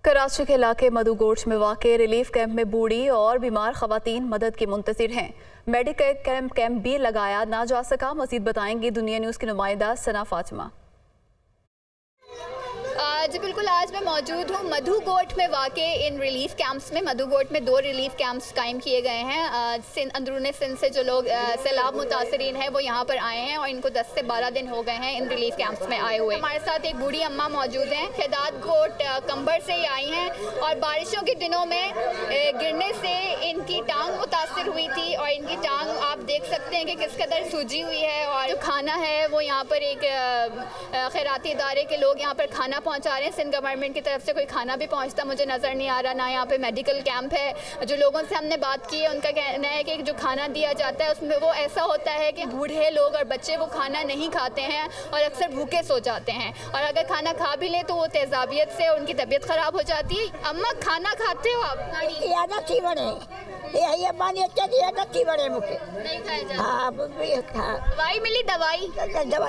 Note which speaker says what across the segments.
Speaker 1: कराची के इलाके मधुगोश में वाक़े रिलीफ कैंप में बूढ़ी और बीमार खवातीन मदद की मुंतज़िर हैं। मेडिकल कैंप भी लगाया ना जा सका। मज़ीद बताएंगी दुनिया न्यूज़ की नुमाइंदा सना फातिमा।
Speaker 2: जी बिल्कुल, आज मैं मौजूद हूँ मधुगोट में वाक़े इन रिलीफ कैंप्स में। मधुगोट में 2 रिलीफ कैंप्स कायम किए गए हैं। अंदरूनी सिंध से जो लोग सैलाब मुतासरीन हैं वो यहाँ पर आए हैं और इनको 10 से 12 दिन हो गए हैं इन रिलीफ कैंप्स में आए हुए। हमारे साथ एक बूढ़ी अम्मा मौजूद हैं, खेदात कोट कंबर से ही आई हैं और बारिशों के दिनों में गिरने से इनकी टांग मुतासर हुई थी और इनकी टांग आप देख सकते हैं कि किस कदर सूजी हुई है। और जो खाना है वो यहाँ पर एक खैराती इदारे के लोग यहाँ पर खाना पहुँचा रहे हैं। सिंध गवर्नमेंट की तरफ से कोई खाना भी पहुंचता मुझे नज़र नहीं आ रहा। ना यहाँ पे मेडिकल कैंप है। जो लोगों से हमने बात की है उनका कहना है कि जो खाना दिया जाता है उसमें वो ऐसा होता है कि बूढ़े लोग और बच्चे वो खाना नहीं खाते हैं और अक्सर भूखे सो जाते हैं और अगर खाना खा भी लें तो वो तेज़ाबियत से उनकी तबीयत ख़राब हो जाती है। अम्मा खाना खाते हो आप? दवाई मिली?
Speaker 3: दवाई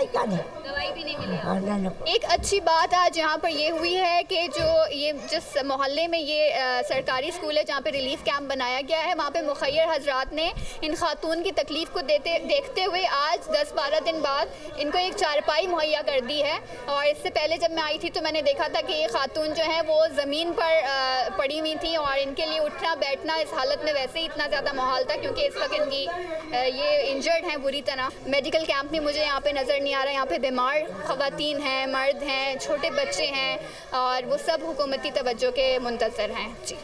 Speaker 3: का नहीं,
Speaker 2: दवाई भी नहीं मिली। एक अच्छी बात आज यहाँ पर ये हुई है कि जो ये जिस मोहल्ले में ये सरकारी स्कूल है जहाँ पे रिलीफ कैंप बनाया गया है वहाँ पे मुखैर हजरात ने इन खातून की तकलीफ़ को देखते हुए आज 10-12 दिन बाद इनको एक चारपाई मुहैया कर दी है। और इससे पहले जब मैं आई थी तो मैंने देखा था कि ये खातून जो है वो ज़मीन पर पड़ी हुई थी और इनके लिए उठना बैठना इस हालत में वैसे ही इतना ज़्यादा माहौल था क्योंकि इस वक्त इनकी ये इंजर्ड हैं बुरी तरह। मेडिकल कैंप में मुझे यहाँ पे नज़र नहीं आ रहा। यहाँ पे बीमार खवातीन हैं, मर्द हैं, छोटे बच्चे हैं और वो सब हुकूमती तवज्जो के मुंतज़र हैं। जी।